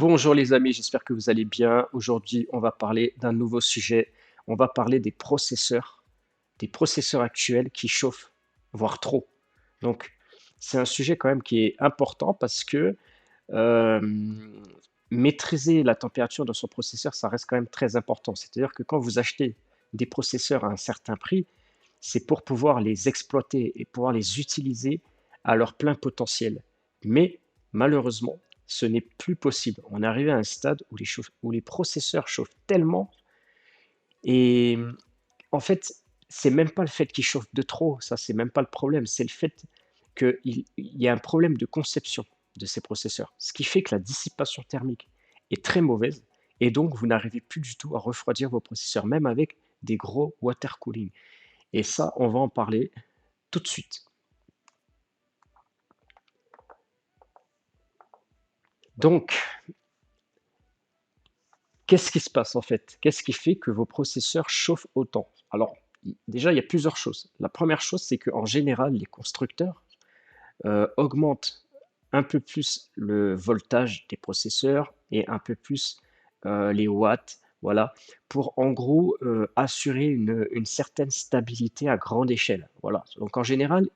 Bonjour les amis, j'espère que vous allez bien. Aujourd'hui, on va parler d'un nouveau sujet. On va parler des processeurs actuels qui chauffent, voire trop. Donc, c'est un sujet quand même qui est important parce que euh, maîtriser la température de son processeur, ça reste quand même très important. C'est-à-dire que quand vous achetez des processeurs à un certain prix, c'est pour pouvoir les exploiter et pouvoir les utiliser à leur plein potentiel. Mais malheureusement, ce n'est plus possible. On est arrivé à un stade où les processeurs chauffent tellement et en fait, c'est même pas le fait qu'ils chauffent de trop, ça c'est même pas le problème, c'est le fait qu'il y a un problème de conception de ces processeurs, ce qui fait que la dissipation thermique est très mauvaise et donc vous n'arrivez plus du tout à refroidir vos processeurs, même avec des gros water cooling. Et ça, on va en parler tout de suite. Donc, qu'est-ce qui se passe en fait? Qu'est-ce qui fait que vos processeurs chauffent autant? Alors, déjà, il y a plusieurs choses. La première chose, c'est qu'en général, les constructeurs augmentent un peu plus le voltage des processeurs et un peu plus les watts, voilà, pour en gros assurer une certaine stabilité à grande échelle. Voilà. Donc en général,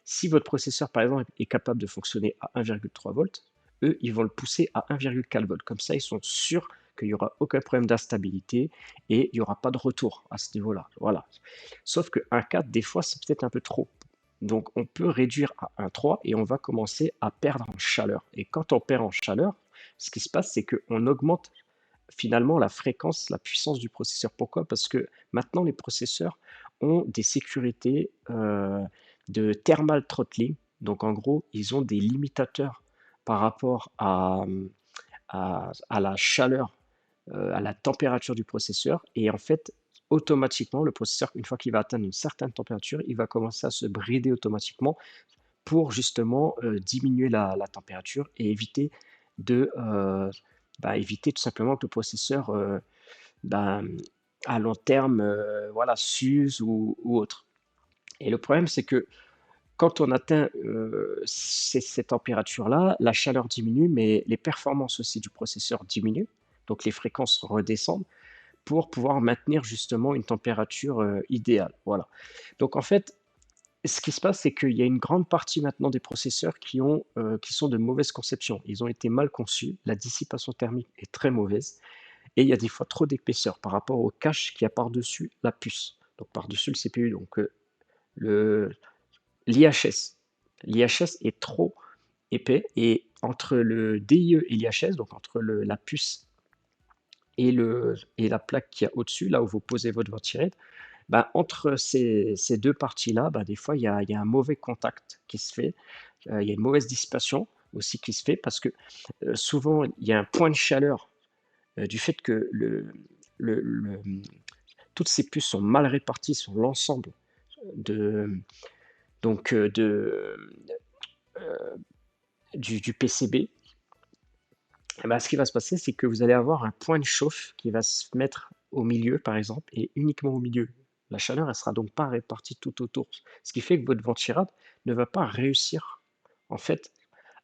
si votre processeur, par exemple, est capable de fonctionner à 1,3 volts, eux, ils vont le pousser à 1,4 volts. Comme ça, ils sont sûrs qu'il n'y aura aucun problème d'instabilité et il n'y aura pas de retour à ce niveau-là. Voilà. Sauf que 1,4, des fois, c'est peut-être un peu trop. Donc, on peut réduire à 1,3 et on va commencer à perdre en chaleur. Et quand on perd en chaleur, ce qui se passe, c'est qu'on augmente finalement la fréquence, la puissance du processeur. Pourquoi? Parce que maintenant, les processeurs ont des sécurités de thermal throttling. Donc, en gros, ils ont des limitateurs par rapport à la chaleur, à la température du processeur. Et en fait, automatiquement, le processeur, une fois qu'il va atteindre une certaine température, il va commencer à se brider automatiquement pour justement diminuer la température et éviter éviter tout simplement que le processeur bah, à long terme voilà, s'use ou autre. Et le problème, c'est que quand on atteint ces températures-là, la chaleur diminue, mais les performances aussi du processeur diminuent, donc les fréquences redescendent pour pouvoir maintenir justement une température idéale. Voilà. Donc en fait, ce qui se passe, c'est qu'il y a une grande partie maintenant des processeurs qui sont de mauvaise conception. Ils ont été mal conçus, la dissipation thermique est très mauvaise, et il y a des fois trop d'épaisseur par rapport au cache qu'il y a par-dessus la puce, donc par-dessus le CPU, donc le, l'IHS. L'IHS est trop épais, et entre le DIE et l'IHS, donc entre la puce et la plaque qui a au-dessus, là où vous posez votre ventiride, bah, entre ces deux parties-là, bah, des fois, il y a un mauvais contact qui se fait. Il y a une mauvaise dissipation aussi qui se fait parce que souvent, il y a un point de chaleur du fait que toutes ces puces sont mal réparties sur l'ensemble de, donc, euh, du PCB. Et bah, ce qui va se passer, c'est que vous allez avoir un point de chauffe qui va se mettre au milieu, par exemple, et uniquement au milieu. La chaleur, elle sera donc pas répartie tout autour. Ce qui fait que votre ventirad ne va pas réussir, en fait,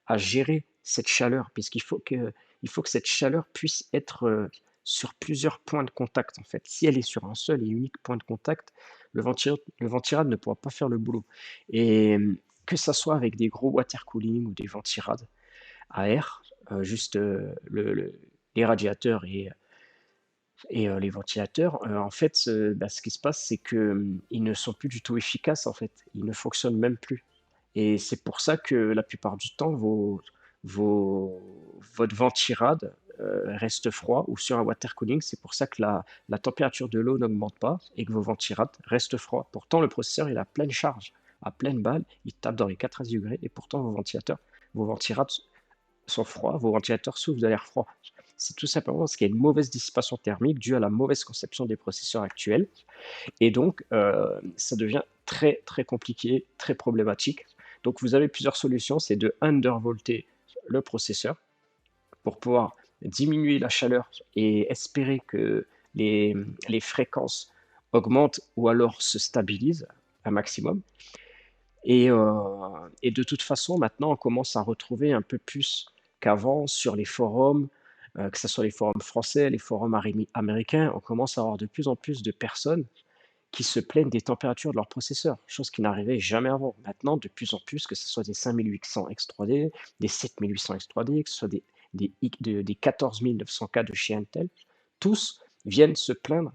à gérer cette chaleur, il faut que cette chaleur puisse être sur plusieurs points de contact, en fait. Si elle est sur un seul et unique point de contact, le ventirad ne pourra pas faire le boulot. Et que ça soit avec des gros water cooling ou des ventirades à air, juste les radiateurs et les ventilateurs, en fait, ce qui se passe, c'est qu'ils ne sont plus du tout efficaces, en fait. Ils ne fonctionnent même plus. Et c'est pour ça que la plupart du temps, votre ventirad reste froid, ou sur un water cooling, c'est pour ça que la température de l'eau n'augmente pas et que vos ventirad restent froids. Pourtant, le processeur il est à pleine charge, à pleine balle, il tape dans les 90 degrés, et pourtant vos ventirad sont froids, vos ventilateurs souffrent de l'air froid. C'est tout simplement parce qu'il y a une mauvaise dissipation thermique due à la mauvaise conception des processeurs actuels. Et donc, ça devient très, très compliqué, très problématique. Donc, vous avez plusieurs solutions. C'est de undervolter le processeur pour pouvoir diminuer la chaleur et espérer que les, les fréquences augmentent ou alors se stabilisent un maximum. Et de toute façon, maintenant, on commence à retrouver un peu plus qu'avant sur les forums que ce soit les forums français, les forums américains, on commence à avoir de plus en plus de personnes qui se plaignent des températures de leur processeur, chose qui n'arrivait jamais avant. Maintenant, de plus en plus, que ce soit des 5800 X3D, des 7800 X3D, que ce soit des 14900K de chez Intel, tous viennent se plaindre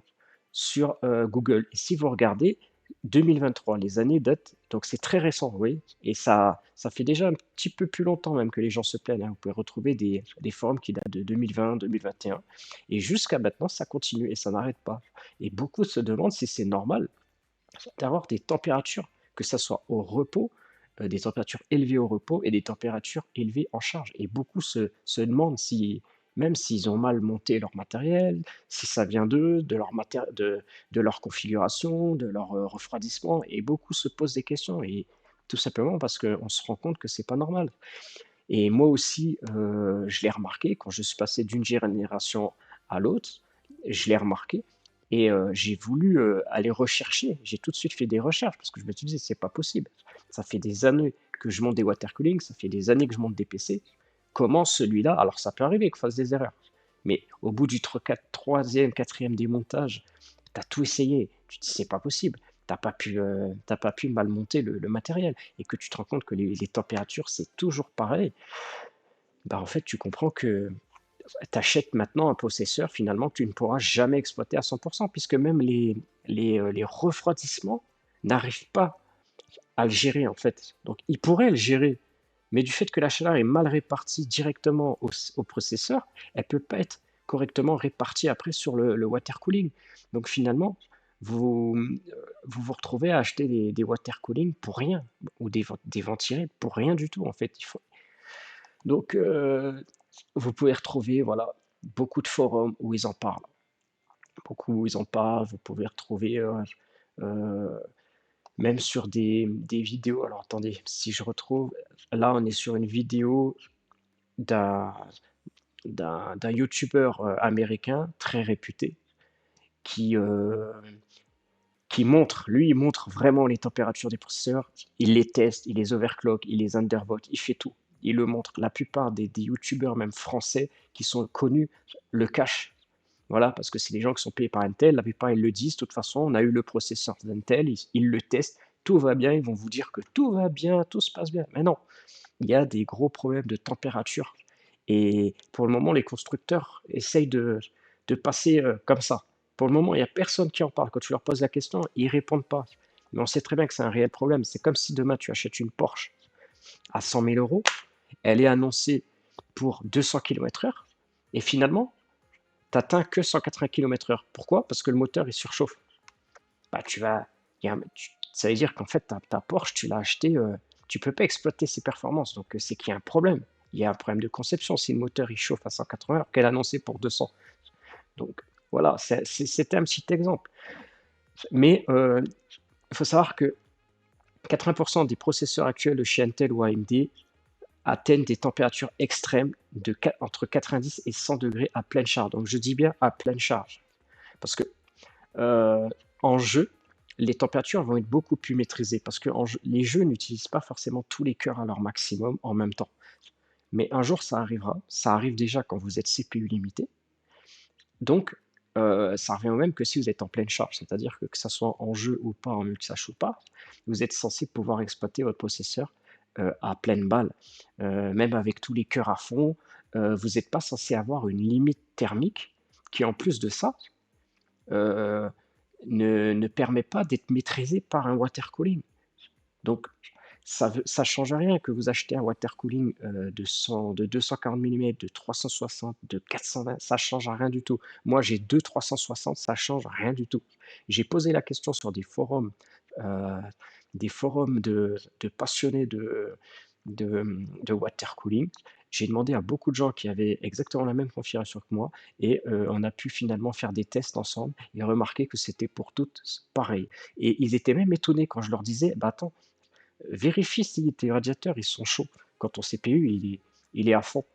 sur Google. Et si vous regardez, 2023, les années datent, donc c'est très récent, oui, et ça fait déjà un petit peu plus longtemps même que les gens se plaignent, hein. Vous pouvez retrouver des forums qui datent de 2020, 2021, et jusqu'à maintenant, ça continue et ça n'arrête pas. Et beaucoup se demandent si c'est normal d'avoir des températures, que ça soit au repos, des températures élevées au repos et des températures élevées en charge. Et beaucoup se demandent si, même s'ils ont mal monté leur matériel, si ça vient d'eux, de leur configuration, de leur refroidissement. Et beaucoup se posent des questions. Et tout simplement parce qu'on se rend compte que c'est pas normal. Et moi aussi, je l'ai remarqué quand je suis passé d'une génération à l'autre, je l'ai remarqué et j'ai voulu, aller rechercher. J'ai tout de suite fait des recherches parce que je me suis dit: «C'est pas possible. Ça fait des années que je monte des water cooling, ça fait des années que je monte des PC. Comment celui-là» alors ça peut arriver qu'il fasse des erreurs, mais au bout du 3e, 4e démontage, tu as tout essayé, tu te dis: «C'est pas possible». Tu pas pu mal monter le matériel et que tu te rends compte que les températures, c'est toujours pareil, bah, en fait, tu comprends que tu achètes maintenant un processeur finalement que tu ne pourras jamais exploiter à 100 puisque même les refroidissements n'arrivent pas à le gérer, en fait. Donc ils pourraient le gérer, mais du fait que la chaleur est mal répartie directement au processeur, elle peut pas être correctement répartie après sur le water cooling. Donc finalement, vous, vous retrouvez à acheter des water cooling pour rien ou des ventilés pour rien du tout, en fait. Il faut donc vous pouvez retrouver, voilà, beaucoup de forums où ils en parlent. Beaucoup où ils en parlent, vous pouvez retrouver, heu, même sur des vidéos. Alors attendez, si je retrouve, là on est sur une vidéo d'un d'un youtubeur, américain très réputé qui, qui montre lui, il montre vraiment les températures des processeurs. Il les teste, il les overclock, il les undervolt, il fait tout. Il le montre. La plupart des youtubeurs, même français, qui sont connus, le cachent. Voilà, parce que c'est des gens qui sont payés par Intel. La plupart, ils le disent. De toute façon, on a eu le processeur d'Intel, ils le testent. Tout va bien. Ils vont vous dire que tout va bien, tout se passe bien. Mais non, il y a des gros problèmes de température. Et pour le moment, les constructeurs essayent de passer comme ça. Pour le moment, il n'y a personne qui en parle. Quand tu leur poses la question, ils ne répondent pas. Mais on sait très bien que c'est un réel problème. C'est comme si demain tu achètes une Porsche à 100 000 euros, elle est annoncée pour 200 km/h, et finalement, tu n'atteins que 180 km/h. Pourquoi? Parce que le moteur il surchauffe. Bah, ça veut dire qu'en fait, ta Porsche, tu l'as achetée, tu peux pas exploiter ses performances. Donc, c'est qu'il y a un problème. Il y a un problème de conception. Si le moteur il chauffe à 180 heures, qu'elle a annoncé pour 200. Donc, voilà, c'était un petit exemple. Mais il faut savoir que 80% des processeurs actuels de chez Intel ou AMD atteignent des températures extrêmes entre 90 et 100 degrés à pleine charge. Donc, je dis bien à pleine charge. Parce que euh, en jeu, les températures vont être beaucoup plus maîtrisées parce que les jeux n'utilisent pas forcément tous les cœurs à leur maximum en même temps. Mais un jour, ça arrivera. Ça arrive déjà quand vous êtes CPU limité. Donc, ça revient au même que si vous êtes en pleine charge. C'est-à-dire que ça soit en jeu ou pas, en multitâche ou pas, vous êtes censé pouvoir exploiter votre processeur à pleine balle. Même avec tous les cœurs à fond, vous n'êtes pas censé avoir une limite thermique qui, en plus de ça, euh, ne permet pas d'être maîtrisé par un water cooling. Donc, ça change rien que vous achetez un water cooling de 240 mm, de 360, de 420, ça change rien du tout. Moi, j'ai deux 360, ça change rien du tout. J'ai posé la question sur euh, des forums de passionnés de water cooling. J'ai demandé à beaucoup de gens qui avaient exactement la même configuration que moi et on a pu finalement faire des tests ensemble et remarquer que c'était pour toutes pareil. Et ils étaient même étonnés quand je leur disais, bah attends, vérifie si tes radiateurs ils sont chauds quand ton CPU il est à fond.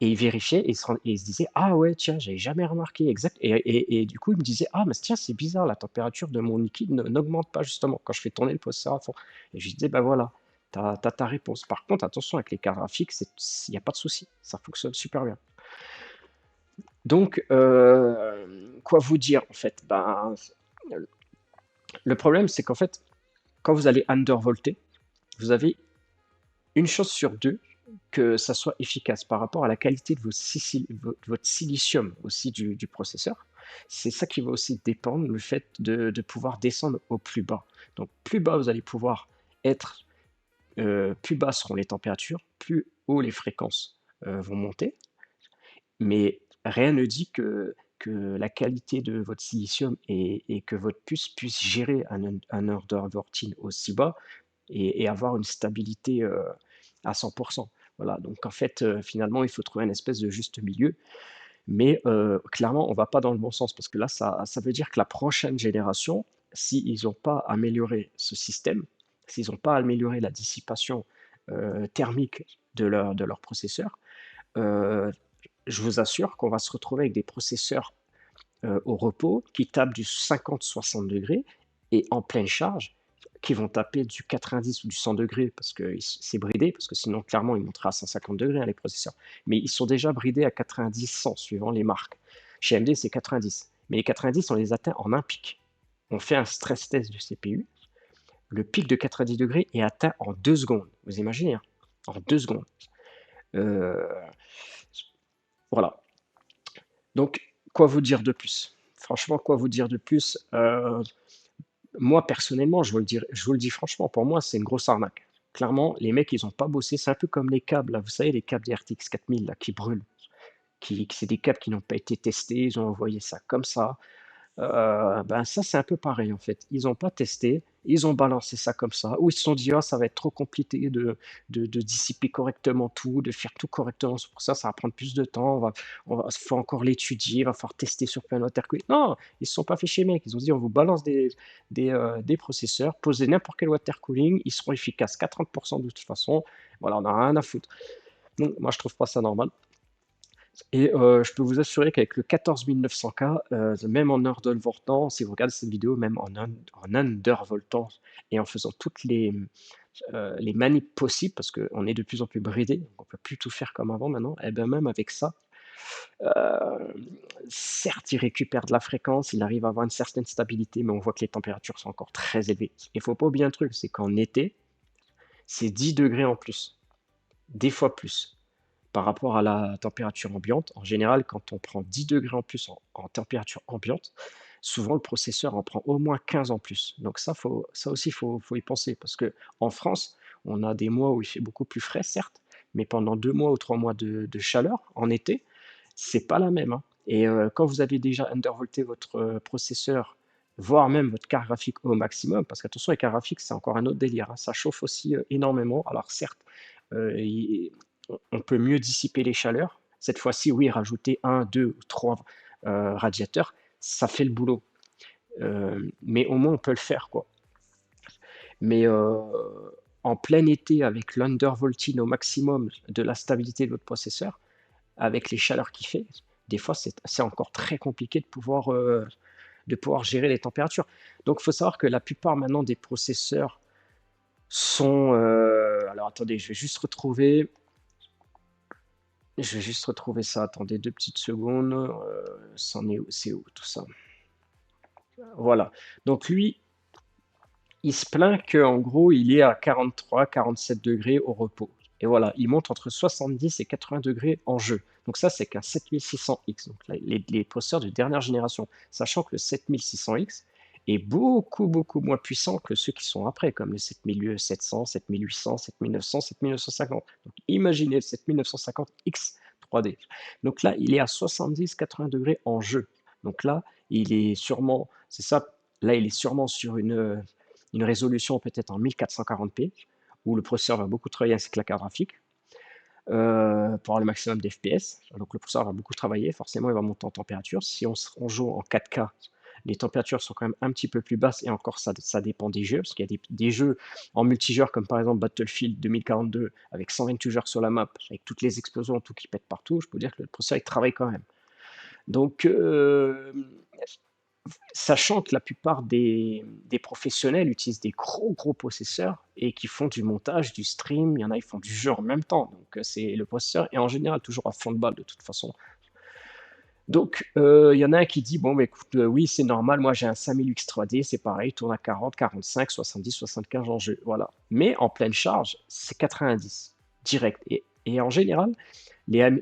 Et ils vérifiaient et ils se disaient, ah ouais, tiens, j'avais jamais remarqué, exact. Et du coup, ils me disaient, ah, mais tiens, c'est bizarre, la température de mon liquide n'augmente pas justement quand je fais tourner le processeur à fond. Et je disais, bah voilà, t'as ta réponse. Par contre, attention avec les cartes graphiques, il n'y a pas de souci, ça fonctionne super bien. Donc, quoi vous dire en fait? Ben, le problème, c'est qu'en fait, quand vous allez undervolter, vous avez une chance sur 2 que ça soit efficace par rapport à la qualité de votre silicium aussi du processeur. C'est ça qui va aussi dépendre, le fait de pouvoir descendre au plus bas. Donc plus bas vous allez pouvoir être, plus bas seront les températures, plus haut les fréquences, vont monter. Mais rien ne dit que la qualité de votre silicium et que votre puce puisse gérer un undervolting aussi bas et avoir une stabilité, à 100. Voilà, donc en fait, finalement, il faut trouver une espèce de juste milieu, mais clairement, on va pas dans le bon sens parce que là, ça veut dire que la prochaine génération, s'ils ont pas amélioré ce système, s'ils ont pas amélioré la dissipation, thermique de leur processeur, heu, je vous assure qu'on va se retrouver avec des processeurs, au repos qui tapent du 50-60 degrés et en pleine charge, qui vont taper du 90 ou du 100 degrés parce que c'est bridé, parce que sinon clairement ils monteraient à 150 degrés, hein, les processeurs. Mais ils sont déjà bridés à 90-100 suivant les marques. Chez AMD c'est 90. Mais les 90 on les atteint en un pic. On fait un stress test du CPU, le pic de 90 degrés est atteint en 2 secondes. Vous imaginez, hein? En 2 secondes. Euh, voilà. Donc, quoi vous dire de plus? Franchement, quoi vous dire de plus? Moi, personnellement, je vous le dis franchement, pour moi, c'est une grosse arnaque. Clairement, les mecs, ils ont pas bossé. C'est un peu comme les câbles, là, vous savez, les câbles des RTX 4000 là, qui brûlent, c'est des câbles qui n'ont pas été testés. Ils ont envoyé ça comme ça. Ben ça, c'est un peu pareil en fait. Ils ont pas testé, ils ont balancé ça comme ça, ou ils se sont dit: «Ah, ça va être trop compliqué de dissiper correctement tout, de faire tout correctement, c'est pour ça, ça va prendre plus de temps, faut encore l'étudier, il va falloir tester sur plein d'autres circuits». Non! Ils se sont pas fait chier mec, ils ont dit: «On vous balance des processeurs, posez n'importe quel water cooling, ils seront efficaces qu'à 30 de toute façon, voilà, on a rien à foutre». Donc moi, je trouve pas ça normal. Et je peux vous assurer qu'avec le 14900K, même en undervoltant, si vous regardez cette vidéo, même en undervoltant et en faisant toutes les manips possibles, parce qu'on est de plus en plus bridé, on peut plus tout faire comme avant maintenant, et ben même avec ça, heu, certes, il récupère de la fréquence, il arrive à avoir une certaine stabilité, mais on voit que les températures sont encore très élevées. Il faut pas oublier un truc, c'est qu'en été, c'est 10 degrés en plus, des fois plus. Par rapport à la température ambiante. En général, quand on prend 10 degrés en plus en température ambiante, souvent le processeur en prend au moins 15 en plus. Donc ça aussi, faut y penser parce que en France, on a des mois où il fait beaucoup plus frais, certes, mais pendant 2 mois ou 3 mois de chaleur en été, c'est pas la même, hein. Et quand vous avez déjà undervolté votre, processeur, voire même votre carte graphique au maximum, parce qu'attention, les cartes graphiques, c'est encore un autre délire, hein, ça chauffe aussi, énormément. Alors certes, i on peut mieux dissiper les chaleurs. Cette fois-ci, oui, rajouter un, 2 ou 3 radiateurs, ça fait le boulot. Mais au moins on peut le faire, quoi. Mais en plein été avec l'undervolting au maximum de la stabilité de votre processeur, avec les chaleurs qu'il fait, des fois c'est encore très compliqué de pouvoir gérer les températures. Donc il faut savoir que la plupart maintenant des processeurs sont, alors attendez, je vais juste retrouver ça. Attendez 2 petites secondes, c'en est où? C'est où tout ça? Voilà. Donc lui, il se plaint qu'en gros, il est à 43-47 degrés au repos et voilà, il monte entre 70 et 80 degrés en jeu. Donc ça, c'est qu'un 7600X, donc les processeurs de dernière génération. Sachant que le 7600X est beaucoup, beaucoup moins puissant que ceux qui sont après, comme le 7700, 7800, 7900, 7950. Donc imaginez le 7950X 3D. Donc là, il est à 70-80 degrés en jeu. Donc là, il est sûrement, c'est ça, là, il est sûrement sur une résolution peut-être en 1440p, où le processeur va beaucoup travailler avec la carte graphique pour avoir le maximum d'FPS. Donc le processeur va beaucoup travailler, forcément il va monter en température. Si on joue en 4K, les températures sont quand même un petit peu plus basses et encore ça dépend des jeux, parce qu'il y a des jeux en multijoueur comme par exemple Battlefield 2042 avec 128 joueurs sur la map, avec toutes les explosions, tout qui pète partout, je peux dire que le processeur il travaille quand même. Donc sachant que la plupart des professionnels utilisent des gros, gros processeurs et qui font du montage, du stream, il y en a, ils font du jeu en même temps. Donc, c'est le processeur est en général toujours à fond de balle de toute façon. Donc, il y en a un qui dit: «Bon, bah, écoute, oui, c'est normal, moi j'ai un 5000 X3D, c'est pareil, il tourne à 40, 45, 70, 75 en jeu», voilà. Mais en pleine charge, c'est 90 direct et en général,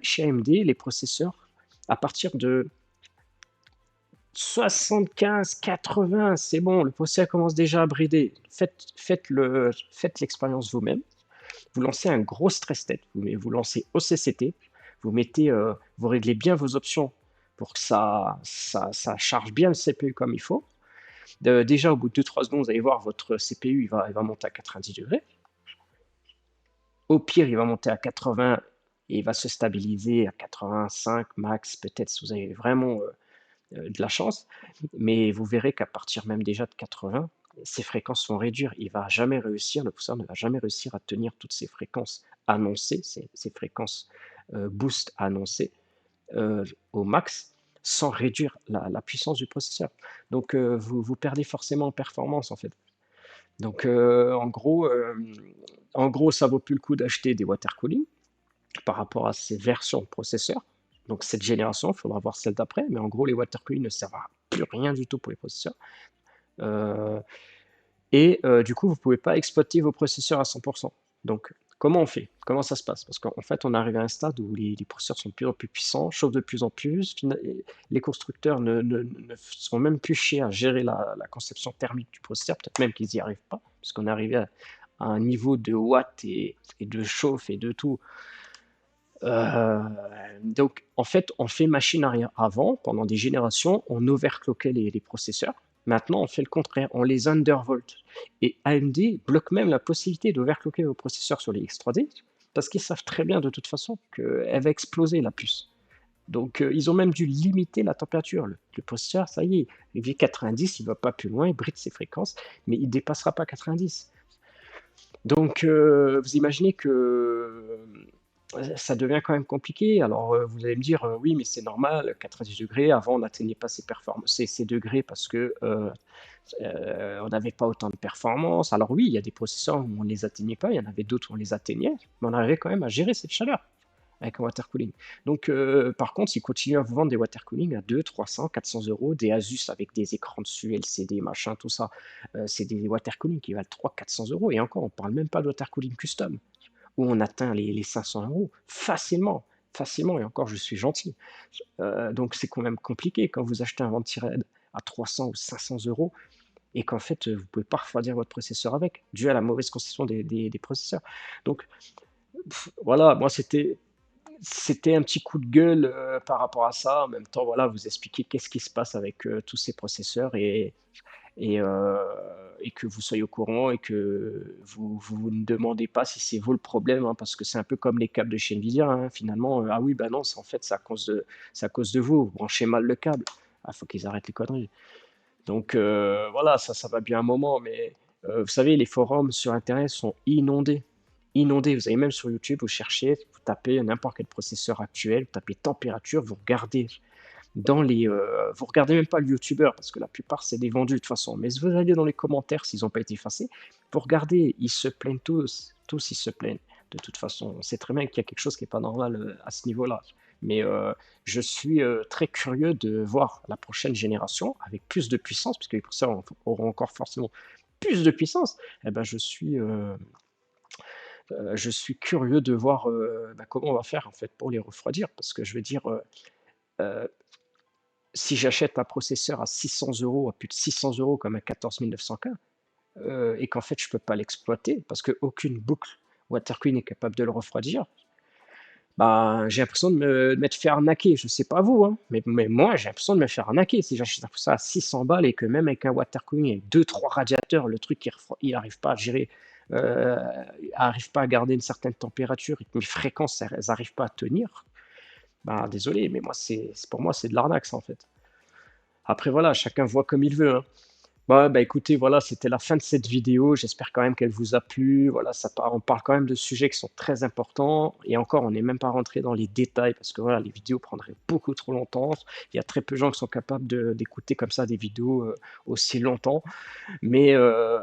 chez AMD, les processeurs, à partir de 75-80, c'est bon, le processeur commence déjà à brider. Faites l'expérience vous-même. Vous lancez un gros stress test, vous lancez OCCT, vous réglez bien vos options pour que ça charge bien le CPU comme il faut. Déjà, au bout de 2-3 secondes, vous allez voir, votre CPU il va monter à 90 degrés. Au pire, il va monter à 80 et il va se stabiliser à 85 max, peut-être si vous avez vraiment de la chance. Mais vous verrez qu'à partir même déjà de 80, ces fréquences vont réduire. Le processeur ne va jamais réussir à tenir toutes ces fréquences annoncées, ces fréquences boost annoncées au max, sans réduire la puissance du processeur. Donc vous perdez forcément en performance en fait. Donc en gros, ça vaut plus le coup d'acheter des water cooling par rapport à ces versions de processeurs. Donc cette génération, il faudra voir celle d'après, mais en gros, les water cooling ne servent à plus rien du tout pour les processeurs. Euh, du coup, vous ne pouvez pas exploiter vos processeurs à 100%. Donc, comment on fait? Comment ça se passe? Parce qu'en fait, on arrive à un stade où les processeurs sont de plus en plus puissants, chauffent de plus en plus. Les constructeurs ne sont même plus chiés à gérer la conception thermique du processeur, peut-être même qu'ils n'y arrivent pas, parce qu'on est arrivé à un niveau de watts et de chauffe et de tout. Donc, en fait, on fait machine arrière. Avant, pendant des générations, on overclockait les processeurs. Maintenant, on fait le contraire, on les undervolt. Et AMD bloque même la possibilité d'overclocker vos processeurs sur les X3D parce qu'ils savent très bien de toute façon qu'elle va exploser la puce. Donc, ils ont même dû limiter la température. Le processeur, ça y est, il vit 90, il ne va pas plus loin, il bride ses fréquences, mais il ne dépassera pas 90. Donc, vous imaginez que ça devient quand même compliqué. Alors, vous allez me dire, oui, mais c'est normal, 90 degrés, avant, on n'atteignait pas ces degrés parce que on n'avait pas autant de performance. Alors oui, il y a des processeurs où on ne les atteignait pas, il y en avait d'autres où on les atteignait, mais on arrivait quand même à gérer cette chaleur avec un water cooling. Donc, par contre, ils continuent à vous vendre des water cooling à 200, 300, 400 euros, des Asus avec des écrans dessus, LCD, machin, tout ça. C'est des water cooling qui valent 300, 400 euros. Et encore, on ne parle même pas de water cooling custom, où on atteint les 500 euros facilement. Facilement, et encore, je suis gentil. Donc, c'est quand même compliqué quand vous achetez un Ventired à 300 ou 500 euros et qu'en fait, vous ne pouvez pas refroidir votre processeur avec, dû à la mauvaise conception des processeurs. Donc, voilà, moi, c'était un petit coup de gueule par rapport à ça. En même temps, voilà, vous expliquer qu'est-ce qui se passe avec tous ces processeurs et, euh, et que vous soyez au courant et que vous ne demandez pas si c'est vous le problème, hein, parce que c'est un peu comme les câbles de chez Nvidia, hein, finalement. Ah oui, bah non, en fait, c'est à cause de vous. Vous branchez mal le câble. Ah, faut qu'ils arrêtent les conneries. Donc voilà, ça va bien un moment, mais vous savez, les forums sur Internet sont inondés. Inondés. Vous avez même sur YouTube, vous cherchez, vous tapez n'importe quel processeur actuel, vous tapez température, vous regardez même pas le YouTuber parce que la plupart c'est des vendus de toute façon. Mais si vous allez dans les commentaires s'ils n'ont pas été effacés, vous regardez, ils se plaignent tous ils se plaignent. De toute façon, on sait très bien qu'il y a quelque chose qui n'est pas normal à ce niveau-là. Mais je suis très curieux de voir la prochaine génération avec plus de puissance, puisque les processeurs auront encore forcément plus de puissance. Eh ben, je suis curieux de voir comment on va faire en fait pour les refroidir, parce que je veux dire, euh, si j'achète un processeur à 600 euros, à plus de 600 euros comme un 14900K, et qu'en fait je ne peux pas l'exploiter parce qu'aucune boucle WaterQueen n'est capable de le refroidir, bah, j'ai l'impression de m'être fait arnaquer. Je sais pas vous, hein, mais moi j'ai l'impression de me faire arnaquer si j'achète ça à 600 balles et que même avec un water cooling avec 2-3 radiateurs, le truc il n'arrive pas à gérer, euh, arrive pas à garder une certaine température et que mes fréquences elles n'arrivent pas à tenir. Bah désolé, mais moi pour moi c'est de l'arnaque ça en fait. Après voilà, chacun voit comme il veut, hein. Bah écoutez, voilà, c'était la fin de cette vidéo. J'espère quand même qu'elle vous a plu. Voilà, on parle quand même de sujets qui sont très importants. Et encore, on n'est même pas rentré dans les détails parce que voilà, les vidéos prendraient beaucoup trop longtemps. Il y a très peu de gens qui sont capables d'écouter comme ça des vidéos aussi longtemps. Mais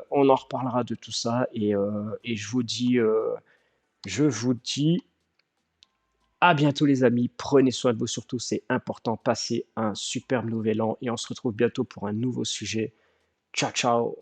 on en reparlera de tout ça. Et je vous dis À bientôt les amis, prenez soin de vous surtout, c'est important. Passez un superbe nouvel an et on se retrouve bientôt pour un nouveau sujet. Ciao, ciao.